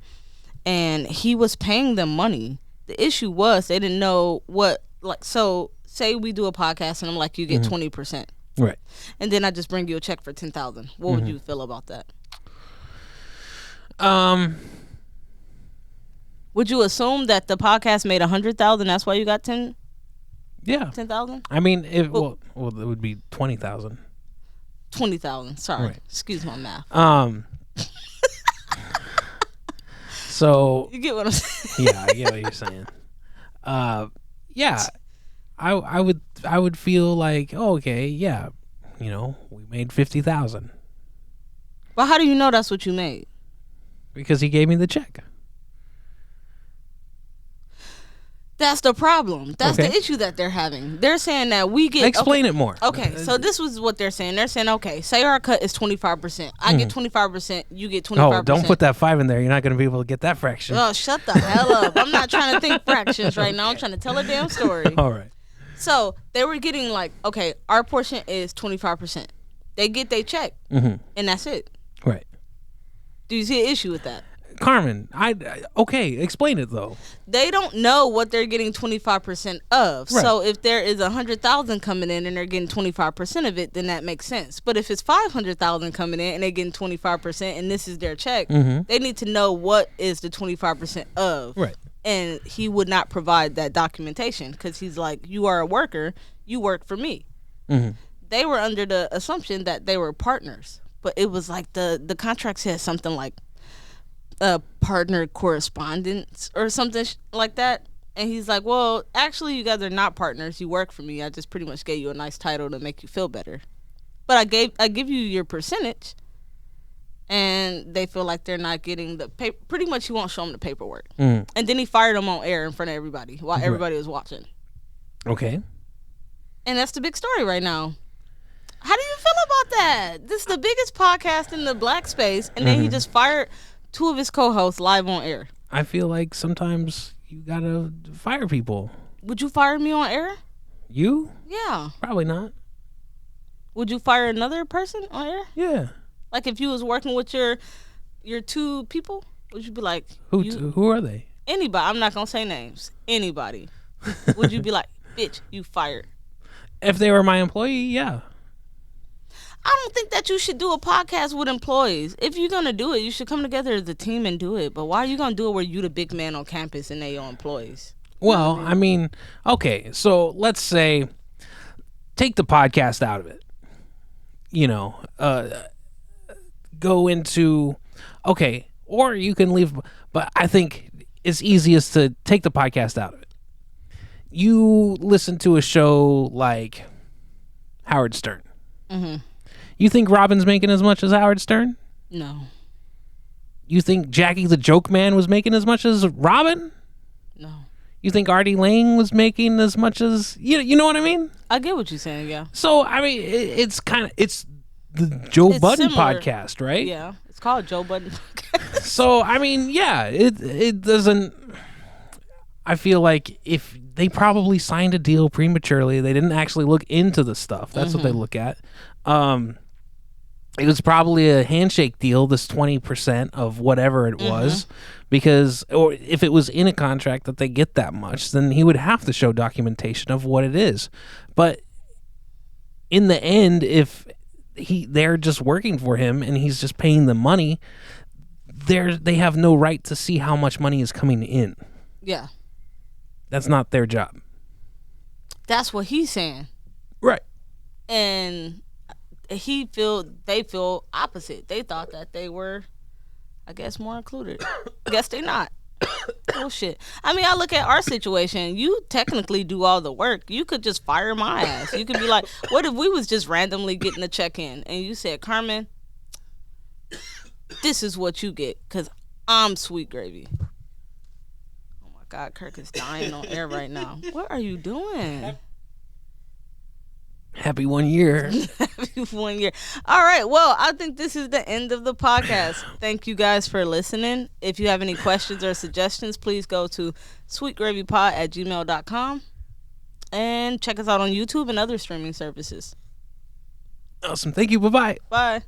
And he was paying them money. The issue was they didn't know what, like, so say we do a podcast and I'm like, you get 20%. Right. And then I just bring you a check for $10,000. What would you feel about that? Would you assume that the podcast made $100,000? That's why you got 10? Yeah. 10,000? I mean, well, it would be 20,000. 20,000. Sorry. Right. Excuse my math. So You get what I'm saying? yeah, I get what you're saying. Yeah, I would feel like, oh, okay, yeah, you know, we made 50,000 But how do you know that's what you made? because he gave me the check. That's the problem. That's Okay. the issue that they're having. They're saying that we get... Explain it more. Okay, so this was what they're saying. They're saying, okay, say our cut is 25%. I get 25%, you get 25%. Oh, don't put that 5 in there. You're not going to be able to get that fraction. Oh, shut the hell up. I'm not trying to think fractions right now. I'm trying to tell a damn story. All right. So they were getting like, okay, our portion is 25%. They get their check, and that's it. Right. Do you see an issue with that? Carmen, okay, explain it though. They don't know what they're getting 25% of. Right. So if there is 100,000 coming in and they're getting 25% of it, then that makes sense. But if it's 500,000 coming in and they're getting 25% and this is their check, they need to know what is the 25% of. Right. And he would not provide that documentation because he's like, you are a worker, you work for me. They were under the assumption that they were partners, but it was like the contract said something like partner correspondence or something like that. And he's like, well, actually, you guys are not partners. You work for me. I just pretty much gave you a nice title to make you feel better. But I give you your percentage. And they feel like they're not getting the paper. Pretty much, he won't show them the paperwork. And then he fired them on air in front of everybody while everybody was watching. Okay. And that's the big story right now. How do you feel about that? This is the biggest podcast in the black space, and then he just fired 2 of his co-hosts live on air. I feel like sometimes you gotta fire people. Would you fire me on air? You? Yeah. Probably not. Would you fire another person on air? Yeah. Like if you was working with your 2 people, would you be like, Who are they? anybody? I'm not gonna say names. Anybody? Would you be like, bitch, you fired? If they were my employee, yeah. I don't think that you should do a podcast with employees. If you're gonna do it, you should come together as a team and do it. But why are you gonna do it where you the big man on campus and they your employees? Well, I mean, okay, so let's say take the podcast out of it. You know, go into, okay, or you can leave, but I think it's easiest to take the podcast out of it. You listen to a show like Howard Stern. You think Robin's making as much as Howard Stern? No. You think Jackie the Joke Man was making as much as Robin? No. You think Artie Lang was making as much as... You know what I mean? I get what you're saying, yeah. So, I mean, it's the Joe It's Budden similar. podcast, right? Yeah. It's called Joe Budden. So, I mean, yeah, it doesn't... I feel like if they probably signed a deal prematurely, they didn't actually look into the stuff. That's what they look at. It was probably a handshake deal, this 20% of whatever it was, because, or if it was in a contract that they get that much, then he would have to show documentation of what it is. But in the end, if they're just working for him and he's just paying them money, they have no right to see how much money is coming in. Yeah. That's not their job. That's what he's saying. Right. And they feel opposite. They thought that they were, I guess, more included. Guess they not. Bullshit. I mean, I look at our situation. You technically do all the work. You could just fire my ass. You could be like, what if we was just randomly getting a check in and you said, Carmen, this is what you get because I'm Sweet Gravy. Oh my God, Kirk is dying on air right now. What are you doing? Happy 1 year. 1 year. All right. Well, I think this is the end of the podcast. Thank you guys for listening. If you have any questions or suggestions, please go to sweetgravypod@gmail.com and check us out on YouTube and other streaming services. Awesome. Thank you. Bye-bye. Bye.